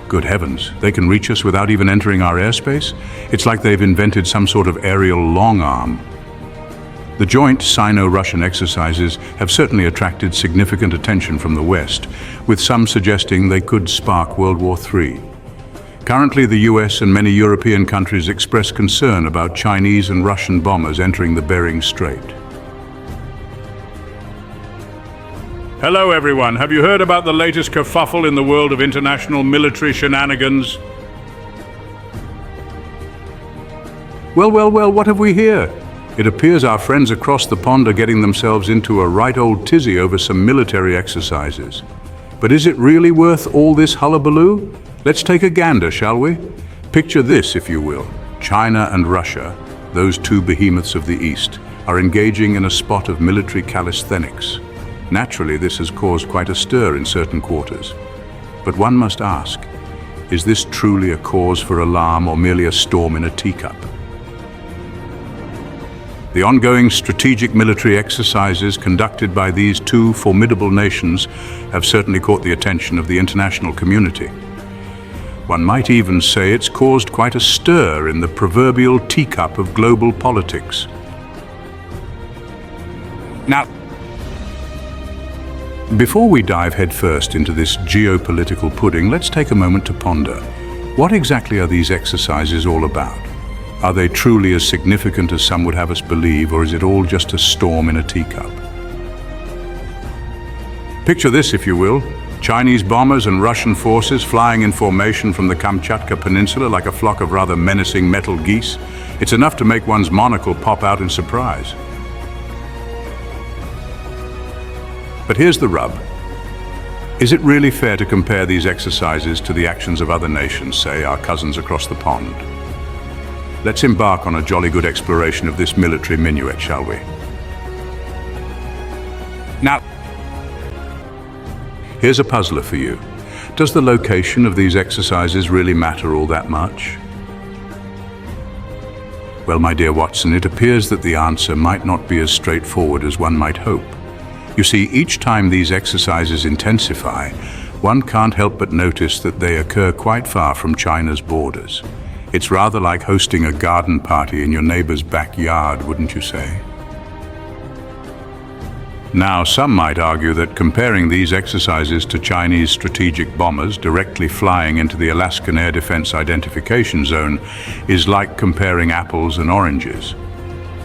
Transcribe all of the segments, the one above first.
Good heavens, they can reach us without even entering our airspace? It's like they've invented some sort of aerial long arm. The joint Sino-Russian exercises have certainly attracted significant attention from the West, with some suggesting they could spark World War III. Currently, the US and many European countries express concern about Chinese and Russian bombers entering the Bering Strait. Hello everyone, have you heard about the latest kerfuffle in the world of international military shenanigans? Well, what have we here? It appears our friends across the pond are getting themselves into a right old tizzy over some military exercises. But is it really worth all this hullabaloo? Let's take a gander, shall we? Picture this, if you will. China and Russia, those two behemoths of the East, are engaging in a spot of military calisthenics. Naturally, this has caused quite a stir in certain quarters. But one must ask, is this truly a cause for alarm or merely a storm in a teacup? The ongoing strategic military exercises conducted by these two formidable nations have certainly caught the attention of the international community. One might even say it's caused quite a stir in the proverbial teacup of global politics. Now, before we dive headfirst into this geopolitical pudding, let's take a moment to ponder. What exactly are these exercises all about? Are they truly as significant as some would have us believe, or is it all just a storm in a teacup? Picture this, if you will. Chinese bombers and Russian forces flying in formation from the Kamchatka Peninsula like a flock of rather menacing metal geese. It's enough to make one's monocle pop out in surprise. But here's the rub. Is it really fair to compare these exercises to the actions of other nations, say our cousins across the pond? Let's embark on a jolly good exploration of this military minuet, shall we? Now, here's a puzzler for you. Does the location of these exercises really matter all that much? Well, my dear Watson, it appears that the answer might not be as straightforward as one might hope. You see, each time these exercises intensify, one can't help but notice that they occur quite far from China's borders. It's rather like hosting a garden party in your neighbor's backyard, wouldn't you say? Now, some might argue that comparing these exercises to Chinese strategic bombers directly flying into the Alaskan Air Defense Identification Zone is like comparing apples and oranges.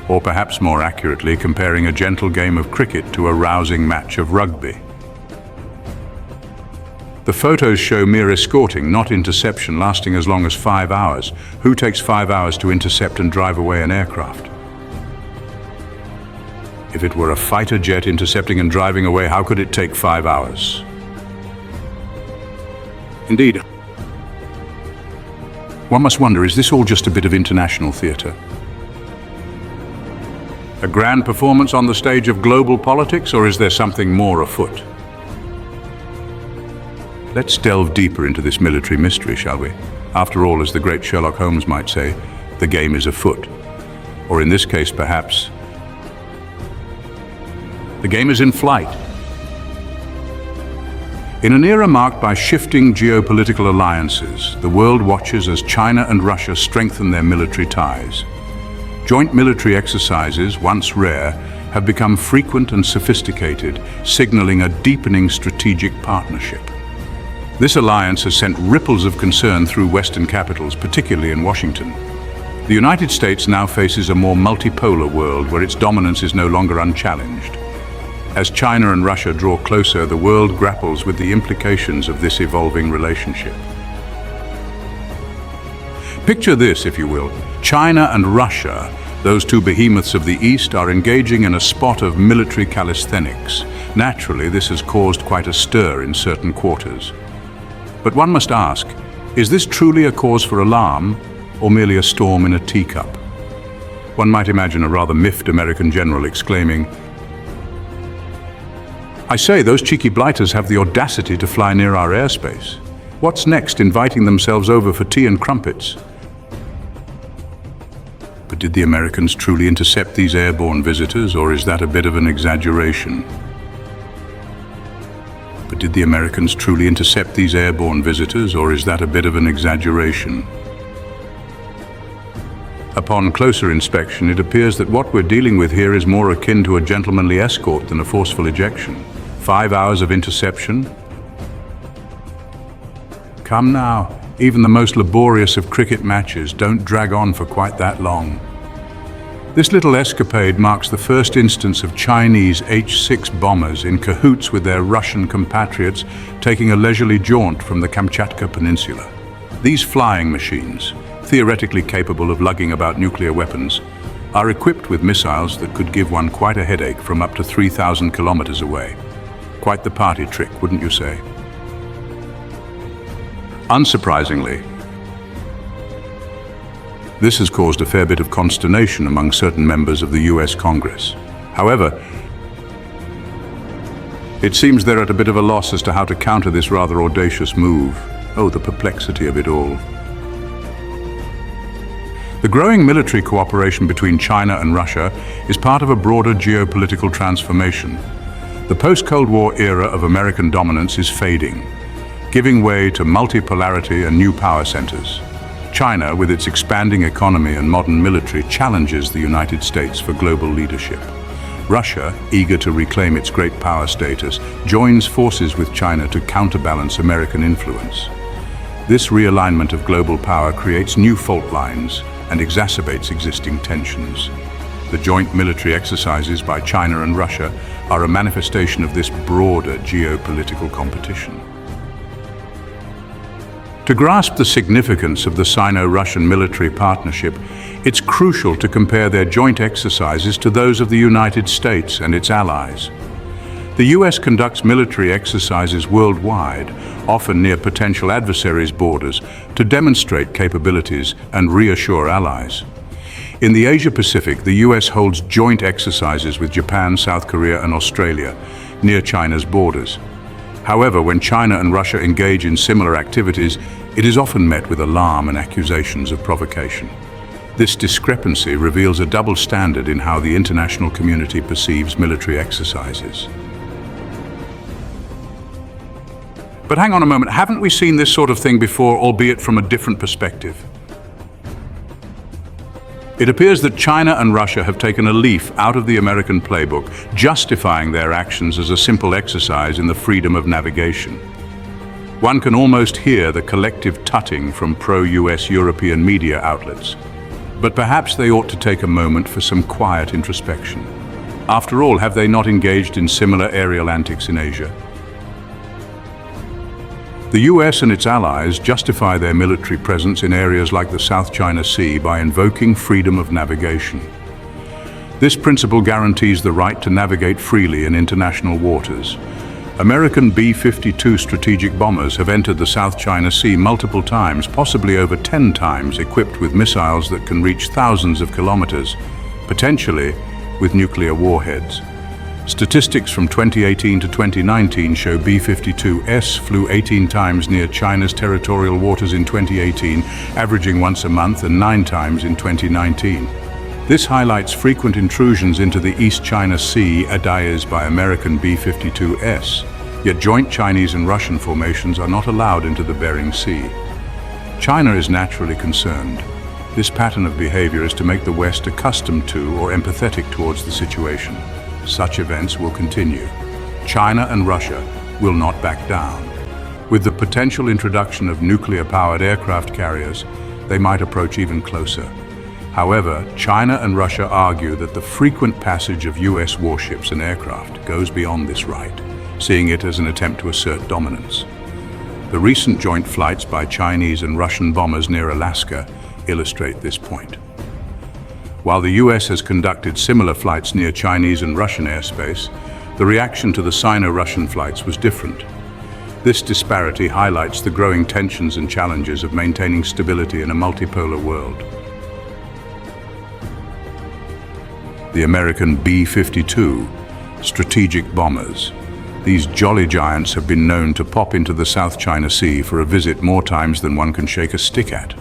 Or perhaps more accurately, comparing a gentle game of cricket to a rousing match of rugby. The photos show mere escorting, not interception, lasting as long as 5 hours. Who takes 5 hours to intercept and drive away an aircraft? If it were a fighter jet intercepting and driving away, how could it take 5 hours? Indeed. One must wonder, is this all just a bit of international theatre? A grand performance on the stage of global politics, or is there something more afoot? Let's delve deeper into this military mystery, shall we? After all, as the great Sherlock Holmes might say, the game is afoot. Or in this case, perhaps, the game is in flight. In an era marked by shifting geopolitical alliances, the world watches as China and Russia strengthen their military ties. Joint military exercises, once rare, have become frequent and sophisticated, signaling a deepening strategic partnership. This alliance has sent ripples of concern through Western capitals, particularly in Washington. The United States now faces a more multipolar world where its dominance is no longer unchallenged. As China and Russia draw closer, the world grapples with the implications of this evolving relationship. Picture this, if you will. China and Russia, those two behemoths of the East, are engaging in a spot of military calisthenics. Naturally, this has caused quite a stir in certain quarters. But one must ask, is this truly a cause for alarm or merely a storm in a teacup? One might imagine a rather miffed American general exclaiming, "I say, those cheeky blighters have the audacity to fly near our airspace. What's next, inviting themselves over for tea and crumpets?" But did the Americans truly intercept these airborne visitors, or is that a bit of an exaggeration? But Did the Americans truly intercept these airborne visitors, or is that a bit of an exaggeration? Upon closer inspection, it appears that what we're dealing with here is more akin to a gentlemanly escort than a forceful ejection. 5 hours of interception? Come now, even the most laborious of cricket matches don't drag on for quite that long. This little escapade marks the first instance of Chinese H-6 bombers in cahoots with their Russian compatriots taking a leisurely jaunt from the Kamchatka Peninsula. These flying machines, theoretically capable of lugging about nuclear weapons, are equipped with missiles that could give one quite a headache from up to 3,000 kilometers away. Quite the party trick, wouldn't you say? Unsurprisingly, this has caused a fair bit of consternation among certain members of the US Congress. However, it seems they're at a bit of a loss as to how to counter this rather audacious move. Oh, the perplexity of it all. The growing military cooperation between China and Russia is part of a broader geopolitical transformation. The post-Cold War era of American dominance is fading, giving way to multipolarity and new power centers. China, with its expanding economy and modern military, challenges the United States for global leadership. Russia, eager to reclaim its great power status, joins forces with China to counterbalance American influence. This realignment of global power creates new fault lines and exacerbates existing tensions. The joint military exercises by China and Russia are a manifestation of this broader geopolitical competition. To grasp the significance of the Sino-Russian military partnership, it's crucial to compare their joint exercises to those of the United States and its allies. The US conducts military exercises worldwide, often near potential adversaries' borders, to demonstrate capabilities and reassure allies. In the Asia-Pacific, the US holds joint exercises with Japan, South Korea, and Australia, near China's borders. However, when China and Russia engage in similar activities, it is often met with alarm and accusations of provocation. This discrepancy reveals a double standard in how the international community perceives military exercises. But hang on a moment, haven't we seen this sort of thing before, albeit from a different perspective? It appears that China and Russia have taken a leaf out of the American playbook, justifying their actions as a simple exercise in the freedom of navigation. One can almost hear the collective tutting from pro-US European media outlets. But perhaps they ought to take a moment for some quiet introspection. After all, have they not engaged in similar aerial antics in Asia? The US and its allies justify their military presence in areas like the South China Sea by invoking freedom of navigation. This principle guarantees the right to navigate freely in international waters. American B-52 strategic bombers have entered the South China Sea multiple times, possibly over 10 times, equipped with missiles that can reach thousands of kilometers, potentially with nuclear warheads. Statistics from 2018 to 2019 show B-52S flew 18 times near China's territorial waters in 2018, averaging once a month, and 9 times in 2019. This highlights frequent intrusions into the East China Sea by American B-52S, yet joint Chinese and Russian formations are not allowed into the Bering Sea. China is naturally concerned. This pattern of behavior is to make the West accustomed to or empathetic towards the situation. Such events will continue. China and Russia will not back down. With the potential introduction of nuclear-powered aircraft carriers, they might approach even closer. However, China and Russia argue that the frequent passage of US warships and aircraft goes beyond this right, seeing it as an attempt to assert dominance. The recent joint flights by Chinese and Russian bombers near Alaska illustrate this point. While the US has conducted similar flights near Chinese and Russian airspace, the reaction to the Sino-Russian flights was different. This disparity highlights the growing tensions and challenges of maintaining stability in a multipolar world. The American B-52 strategic bombers. These jolly giants have been known to pop into the South China Sea for a visit more times than one can shake a stick at.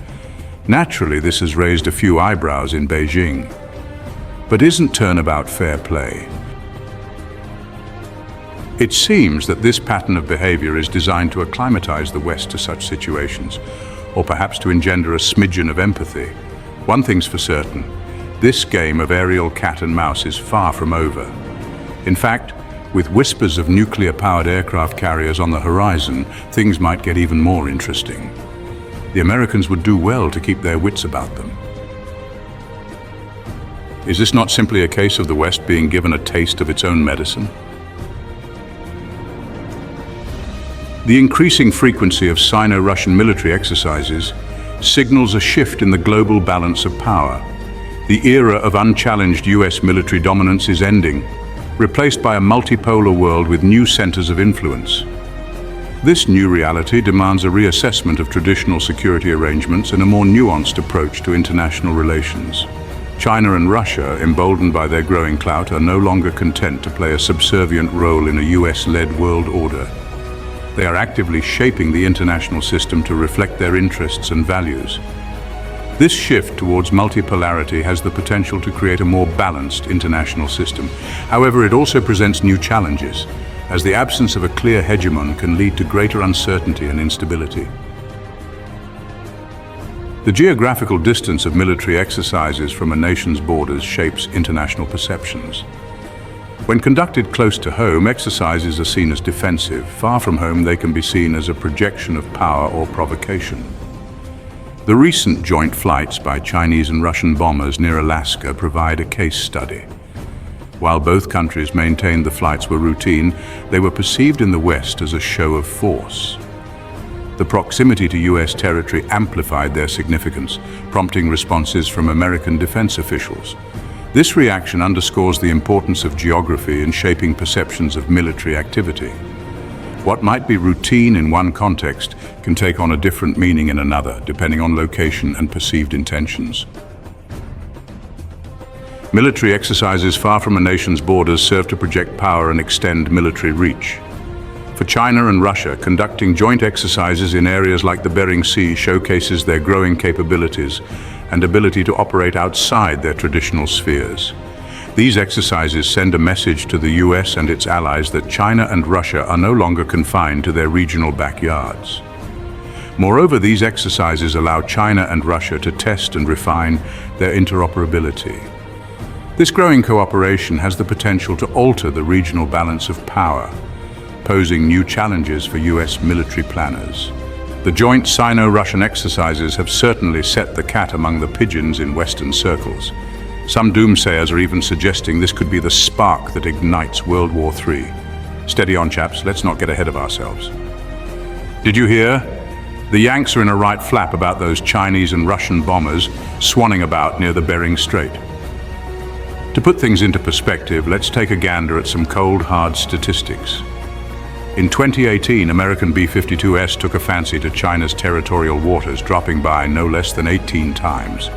Naturally, this has raised a few eyebrows in Beijing. But isn't turnabout fair play? It seems that this pattern of behavior is designed to acclimatize the West to such situations, or perhaps to engender a smidgen of empathy. One thing's for certain, this game of aerial cat and mouse is far from over. In fact, with whispers of nuclear-powered aircraft carriers on the horizon, things might get even more interesting. The Americans would do well to keep their wits about them. Is this not simply a case of the West being given a taste of its own medicine? The increasing frequency of Sino-Russian military exercises signals a shift in the global balance of power. The era of unchallenged US military dominance is ending, replaced by a multipolar world with new centers of influence. This new reality demands a reassessment of traditional security arrangements and a more nuanced approach to international relations. China and Russia, emboldened by their growing clout, are no longer content to play a subservient role in a US-led world order. They are actively shaping the international system to reflect their interests and values. This shift towards multipolarity has the potential to create a more balanced international system. However, it also presents new challenges, as the absence of a clear hegemon can lead to greater uncertainty and instability. The geographical distance of military exercises from a nation's borders shapes international perceptions. When conducted close to home, exercises are seen as defensive. Far from home, they can be seen as a projection of power or provocation. The recent joint flights by Chinese and Russian bombers near Alaska provide a case study. While both countries maintained the flights were routine, they were perceived in the West as a show of force. The proximity to US territory amplified their significance, prompting responses from American defense officials. This reaction underscores the importance of geography in shaping perceptions of military activity. What might be routine in one context can take on a different meaning in another, depending on location and perceived intentions. Military exercises far from a nation's borders serve to project power and extend military reach. For China and Russia, conducting joint exercises in areas like the Bering Sea showcases their growing capabilities and ability to operate outside their traditional spheres. These exercises send a message to the US and its allies that China and Russia are no longer confined to their regional backyards. Moreover, these exercises allow China and Russia to test and refine their interoperability. This growing cooperation has the potential to alter the regional balance of power, posing new challenges for US military planners. The joint Sino-Russian exercises have certainly set the cat among the pigeons in Western circles. Some doomsayers are even suggesting this could be the spark that ignites World War III. Steady on, chaps, let's not get ahead of ourselves. Did you hear? The Yanks are in a right flap about those Chinese and Russian bombers swanning about near the Bering Strait. To put things into perspective, let's take a gander at some cold, hard statistics. In 2018, American B-52S took a fancy to China's territorial waters, dropping by no less than 18 times.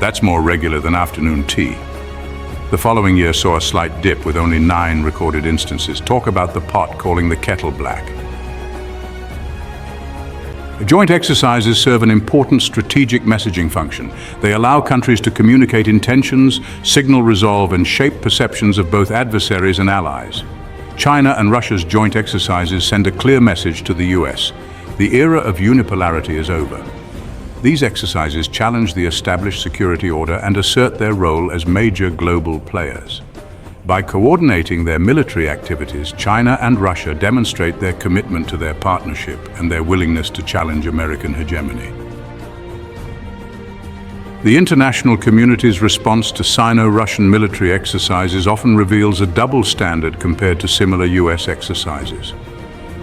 That's more regular than afternoon tea. The following year saw a slight dip with only 9 recorded instances. Talk about the pot calling the kettle black. Joint exercises serve an important strategic messaging function. They allow countries to communicate intentions, signal resolve, and shape perceptions of both adversaries and allies. China and Russia's joint exercises send a clear message to the US. The era of unipolarity is over. These exercises challenge the established security order and assert their role as major global players. By coordinating their military activities, China and Russia demonstrate their commitment to their partnership and their willingness to challenge American hegemony. The international community's response to Sino-Russian military exercises often reveals a double standard compared to similar US exercises.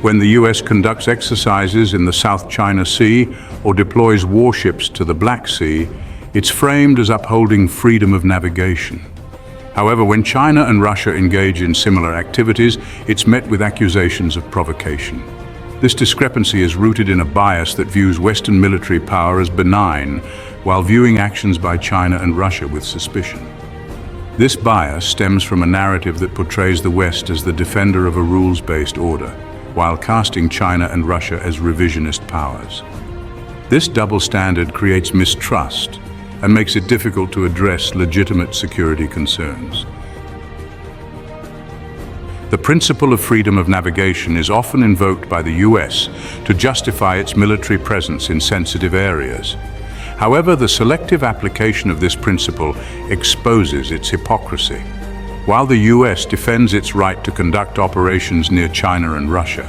When the US conducts exercises in the South China Sea or deploys warships to the Black Sea, it's framed as upholding freedom of navigation. However, when China and Russia engage in similar activities, it's met with accusations of provocation. This discrepancy is rooted in a bias that views Western military power as benign, while viewing actions by China and Russia with suspicion. This bias stems from a narrative that portrays the West as the defender of a rules-based order, while casting China and Russia as revisionist powers. This double standard creates mistrust and makes it difficult to address legitimate security concerns. The principle of freedom of navigation is often invoked by the US to justify its military presence in sensitive areas. However, the selective application of this principle exposes its hypocrisy. While the US defends its right to conduct operations near China and Russia,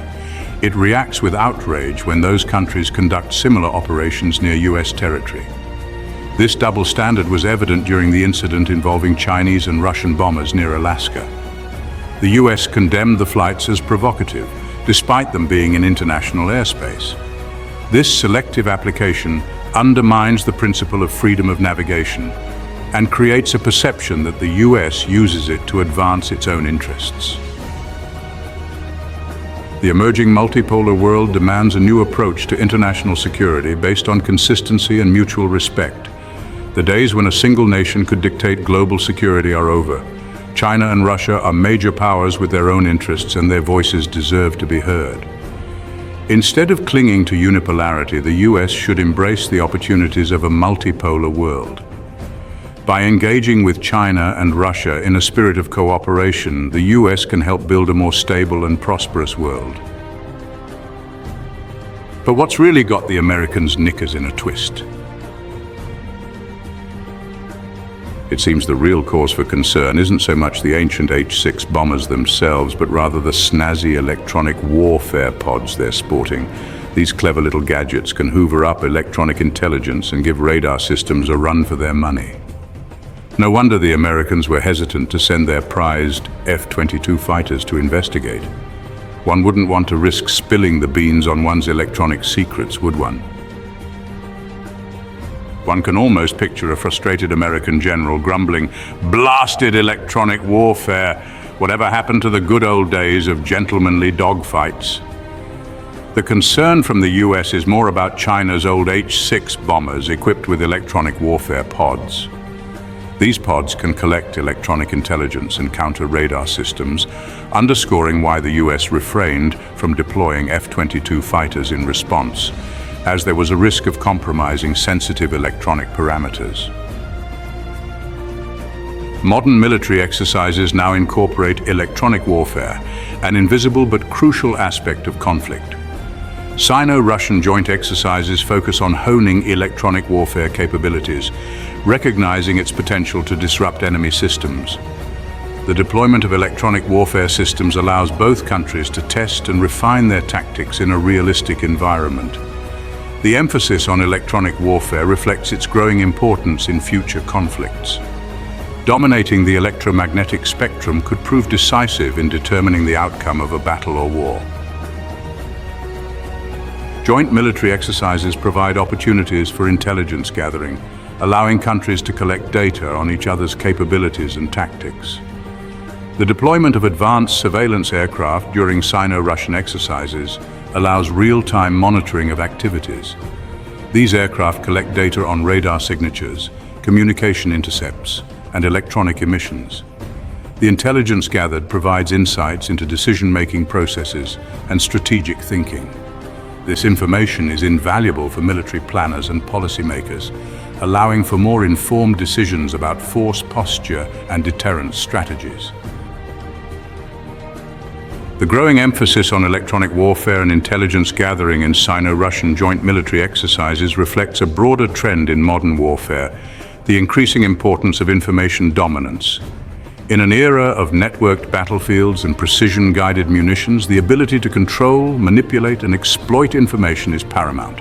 it reacts with outrage when those countries conduct similar operations near US territory. This double standard was evident during the incident involving Chinese and Russian bombers near Alaska. The US condemned the flights as provocative, despite them being in international airspace. This selective application undermines the principle of freedom of navigation and creates a perception that the US uses it to advance its own interests. The emerging multipolar world demands a new approach to international security based on consistency and mutual respect. The days when a single nation could dictate global security are over. China and Russia are major powers with their own interests, and their voices deserve to be heard. Instead of clinging to unipolarity, the US should embrace the opportunities of a multipolar world. By engaging with China and Russia in a spirit of cooperation, the US can help build a more stable and prosperous world. But what's really got the Americans' knickers in a twist? It seems the real cause for concern isn't so much the ancient H-6 bombers themselves, but rather the snazzy electronic warfare pods they're sporting. These clever little gadgets can hoover up electronic intelligence and give radar systems a run for their money. No wonder the Americans were hesitant to send their prized F-22 fighters to investigate. One wouldn't want to risk spilling the beans on one's electronic secrets, would one? One can almost picture a frustrated American general grumbling, "Blasted electronic warfare! Whatever happened to the good old days of gentlemanly dogfights?" The concern from the US is more about China's old H-6 bombers equipped with electronic warfare pods. These pods can collect electronic intelligence and counter radar systems, underscoring why the US refrained from deploying F-22 fighters in response, as there was a risk of compromising sensitive electronic parameters. Modern military exercises now incorporate electronic warfare, an invisible but crucial aspect of conflict. Sino-Russian joint exercises focus on honing electronic warfare capabilities, recognizing its potential to disrupt enemy systems. The deployment of electronic warfare systems allows both countries to test and refine their tactics in a realistic environment. The emphasis on electronic warfare reflects its growing importance in future conflicts. Dominating the electromagnetic spectrum could prove decisive in determining the outcome of a battle or war. Joint military exercises provide opportunities for intelligence gathering, allowing countries to collect data on each other's capabilities and tactics. The deployment of advanced surveillance aircraft during Sino-Russian exercises allows real-time monitoring of activities. These aircraft collect data on radar signatures, communication intercepts, and electronic emissions. The intelligence gathered provides insights into decision-making processes and strategic thinking. This information is invaluable for military planners and policymakers, allowing for more informed decisions about force posture and deterrence strategies. The growing emphasis on electronic warfare and intelligence gathering in Sino-Russian joint military exercises reflects a broader trend in modern warfare, the increasing importance of information dominance. In an era of networked battlefields and precision-guided munitions, the ability to control, manipulate, and exploit information is paramount.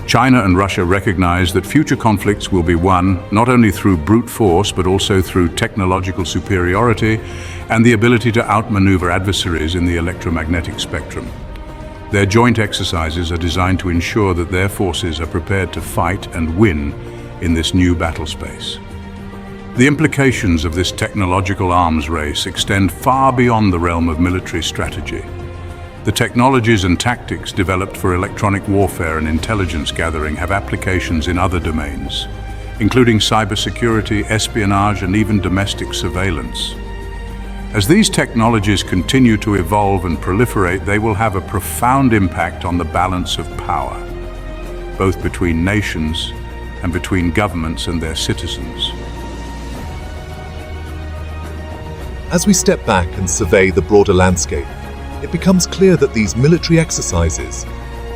China and Russia recognize that future conflicts will be won not only through brute force, but also through technological superiority and the ability to outmaneuver adversaries in the electromagnetic spectrum. Their joint exercises are designed to ensure that their forces are prepared to fight and win in this new battle space. The implications of this technological arms race extend far beyond the realm of military strategy. The technologies and tactics developed for electronic warfare and intelligence gathering have applications in other domains, including cybersecurity, espionage, and even domestic surveillance. As these technologies continue to evolve and proliferate, they will have a profound impact on the balance of power, both between nations and between governments and their citizens. As we step back and survey the broader landscape, it becomes clear that these military exercises,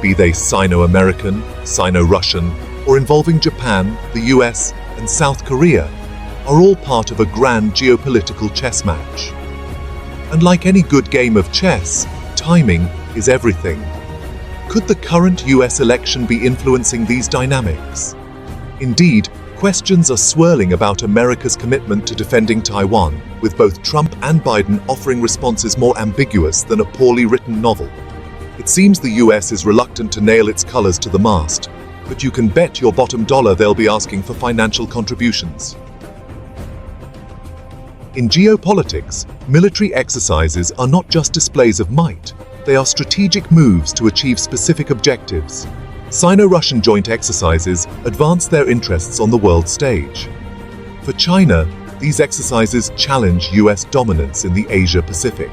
be they Sino-American, Sino-Russian, or involving Japan, the US, and South Korea, are all part of a grand geopolitical chess match. And like any good game of chess, timing is everything. Could the current US election be influencing these dynamics? Indeed, questions are swirling about America's commitment to defending Taiwan, with both Trump and Biden offering responses more ambiguous than a poorly written novel. It seems the US is reluctant to nail its colors to the mast, but you can bet your bottom dollar they'll be asking for financial contributions. In geopolitics, military exercises are not just displays of might, they are strategic moves to achieve specific objectives. Sino-Russian joint exercises advance their interests on the world stage. For China, these exercises challenge US dominance in the Asia-Pacific.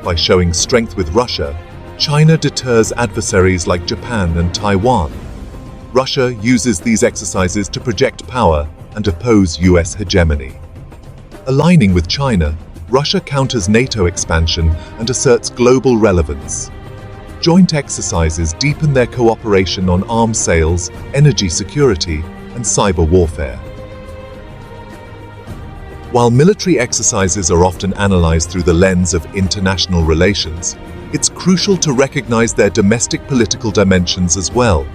By showing strength with Russia, China deters adversaries like Japan and Taiwan. Russia uses these exercises to project power and oppose US hegemony. Aligning with China, Russia counters NATO expansion and asserts global relevance. Joint exercises deepen their cooperation on arms sales, energy security, and cyber warfare. While military exercises are often analyzed through the lens of international relations, it's crucial to recognize their domestic political dimensions as well.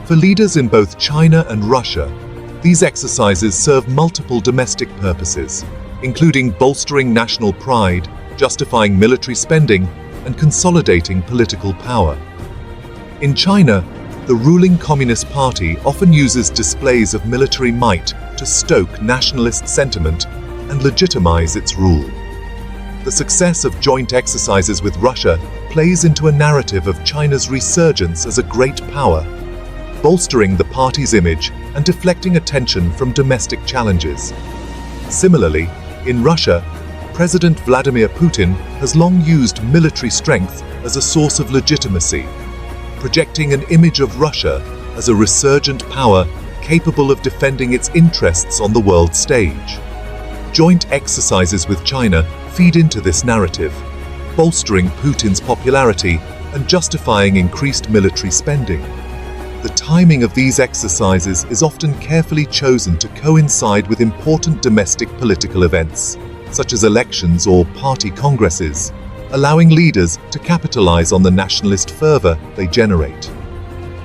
For leaders in both China and Russia, these exercises serve multiple domestic purposes, including bolstering national pride, justifying military spending, and consolidating political power. In China, the ruling Communist Party often uses displays of military might to stoke nationalist sentiment and legitimize its rule. The success of joint exercises with Russia plays into a narrative of China's resurgence as a great power, bolstering the party's image and deflecting attention from domestic challenges. Similarly, in Russia, President Vladimir Putin has long used military strength as a source of legitimacy, projecting an image of Russia as a resurgent power capable of defending its interests on the world stage. Joint exercises with China feed into this narrative, bolstering Putin's popularity and justifying increased military spending. The timing of these exercises is often carefully chosen to coincide with important domestic political events, such as elections or party congresses, allowing leaders to capitalize on the nationalist fervor they generate.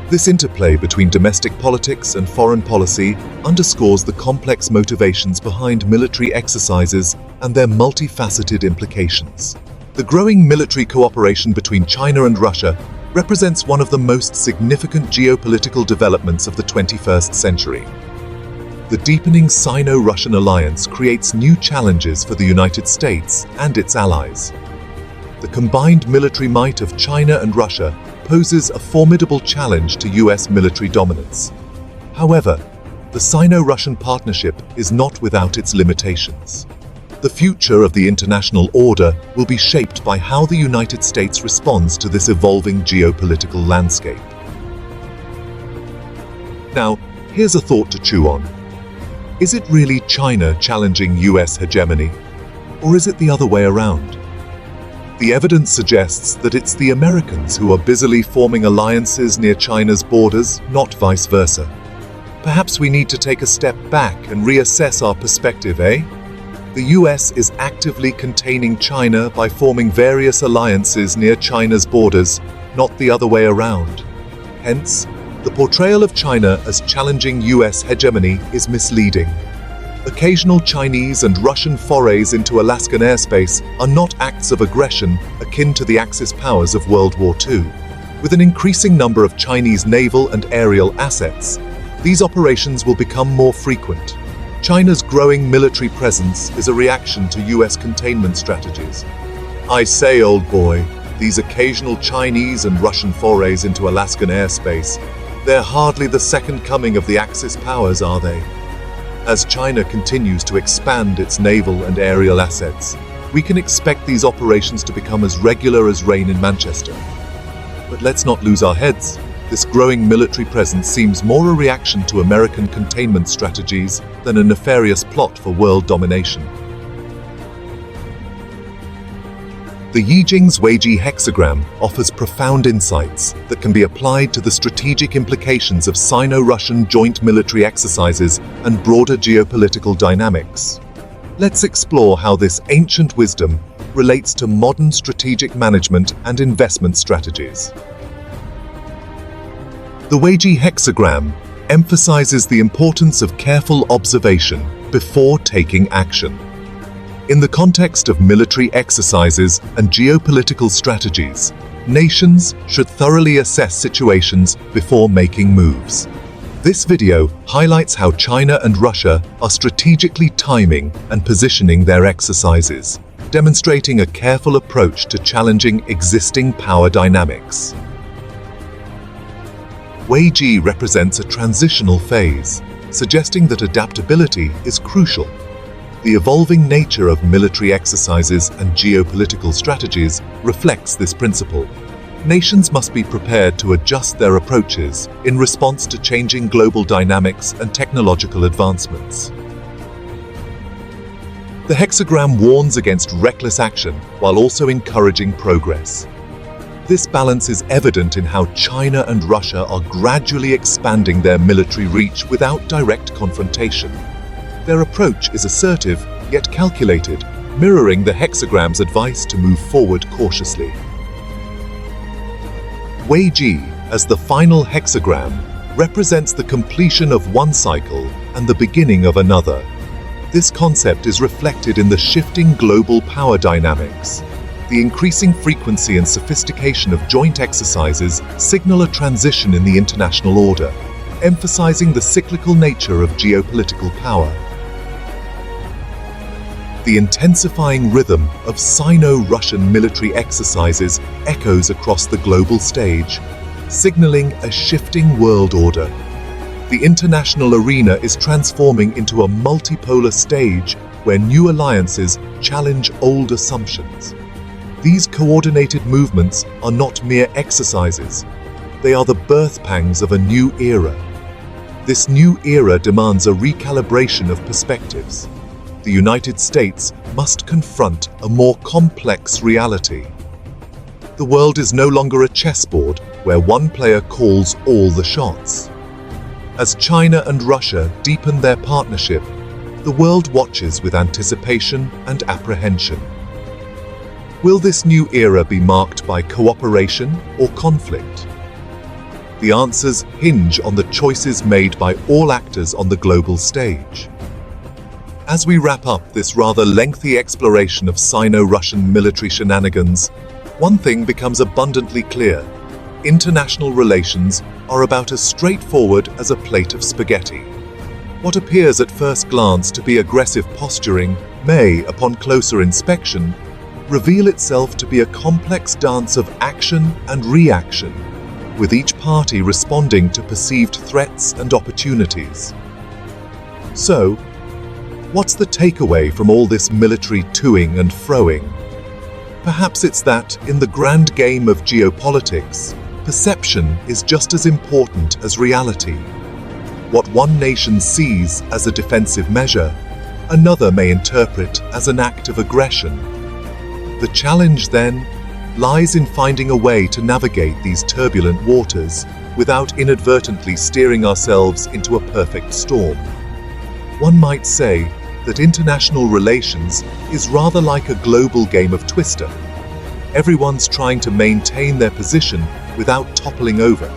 This interplay between domestic politics and foreign policy underscores the complex motivations behind military exercises and their multifaceted implications. The growing military cooperation between China and Russia represents one of the most significant geopolitical developments of the 21st century. The deepening Sino-Russian alliance creates new challenges for the United States and its allies. The combined military might of China and Russia poses a formidable challenge to US military dominance. However, the Sino-Russian partnership is not without its limitations. The future of the international order will be shaped by how the United States responds to this evolving geopolitical landscape. Now, here's a thought to chew on. Is it really China challenging US hegemony, or is it the other way around? The evidence suggests that it's the Americans who are busily forming alliances near China's borders, not vice versa. Perhaps we need to take a step back and reassess our perspective, eh? The US is actively containing China by forming various alliances near China's borders, not the other way around. Hence, the portrayal of China as challenging US hegemony is misleading. Occasional Chinese and Russian forays into Alaskan airspace are not acts of aggression akin to the Axis powers of World War II. With an increasing number of Chinese naval and aerial assets, these operations will become more frequent. China's growing military presence is a reaction to US containment strategies. I say, old boy, these occasional Chinese and Russian forays into Alaskan airspace, they're hardly the second coming of the Axis powers, are they? As China continues to expand its naval and aerial assets, we can expect these operations to become as regular as rain in Manchester. But let's not lose our heads. This growing military presence seems more a reaction to American containment strategies than a nefarious plot for world domination. The Yi-Jing's Yi hexagram offers profound insights that can be applied to the strategic implications of Sino-Russian joint military exercises and broader geopolitical dynamics. Let's explore how this ancient wisdom relates to modern strategic management and investment strategies. The Yi hexagram emphasizes the importance of careful observation before taking action. In the context of military exercises and geopolitical strategies, nations should thoroughly assess situations before making moves. This video highlights how China and Russia are strategically timing and positioning their exercises, demonstrating a careful approach to challenging existing power dynamics. Yi represents a transitional phase, suggesting that adaptability is crucial. The evolving nature of military exercises and geopolitical strategies reflects this principle. Nations must be prepared to adjust their approaches in response to changing global dynamics and technological advancements. The hexagram warns against reckless action while also encouraging progress. This balance is evident in how China and Russia are gradually expanding their military reach without direct confrontation. Their approach is assertive, yet calculated, mirroring the hexagram's advice to move forward cautiously. Yi, as the final hexagram, represents the completion of one cycle and the beginning of another. This concept is reflected in the shifting global power dynamics. The increasing frequency and sophistication of joint exercises signal a transition in the international order, emphasizing the cyclical nature of geopolitical power. The intensifying rhythm of Sino-Russian military exercises echoes across the global stage, signaling a shifting world order. The international arena is transforming into a multipolar stage where new alliances challenge old assumptions. These coordinated movements are not mere exercises. They are the birth pangs of a new era. This new era demands a recalibration of perspectives. The United States must confront a more complex reality. The world is no longer a chessboard where one player calls all the shots. As China and Russia deepen their partnership, the world watches with anticipation and apprehension. Will this new era be marked by cooperation or conflict? The answers hinge on the choices made by all actors on the global stage. As we wrap up this rather lengthy exploration of Sino-Russian military shenanigans, one thing becomes abundantly clear. International relations are about as straightforward as a plate of spaghetti. What appears at first glance to be aggressive posturing may, upon closer inspection, reveal itself to be a complex dance of action and reaction, with each party responding to perceived threats and opportunities. So, what's the takeaway from all this military toing and froing? Perhaps it's that, in the grand game of geopolitics, perception is just as important as reality. What one nation sees as a defensive measure, another may interpret as an act of aggression. The challenge, then, lies in finding a way to navigate these turbulent waters without inadvertently steering ourselves into a perfect storm. One might say that international relations is rather like a global game of Twister. Everyone's trying to maintain their position without toppling over,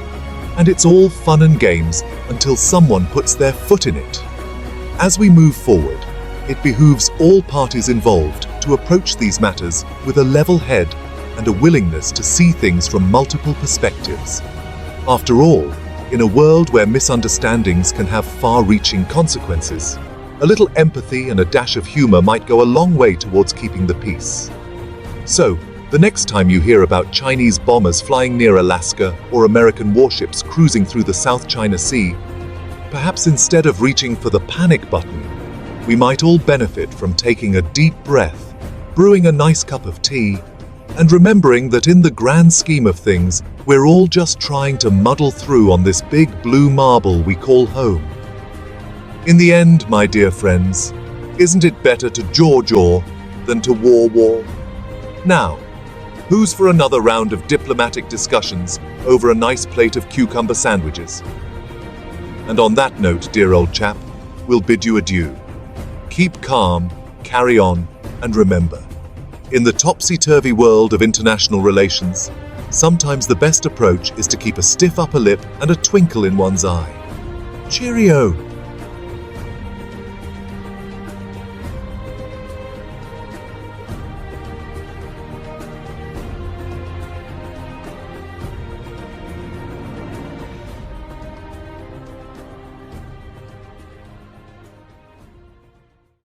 and it's all fun and games until someone puts their foot in it. As we move forward, it behooves all parties involved to approach these matters with a level head and a willingness to see things from multiple perspectives. After all, in a world where misunderstandings can have far-reaching consequences, a little empathy and a dash of humor might go a long way towards keeping the peace. So, the next time you hear about Chinese bombers flying near Alaska or American warships cruising through the South China Sea, perhaps instead of reaching for the panic button, we might all benefit from taking a deep breath, brewing a nice cup of tea, and remembering that in the grand scheme of things, we're all just trying to muddle through on this big blue marble we call home. In the end, my dear friends, isn't it better to jaw than to war? Now, Who's for another round of diplomatic discussions over a nice plate of cucumber sandwiches? And on that note, dear old chap, we'll bid you adieu. Keep calm, carry on, and remember, in the topsy-turvy world of international relations, sometimes the best approach is to keep a stiff upper lip and a twinkle in one's eye. Cheerio!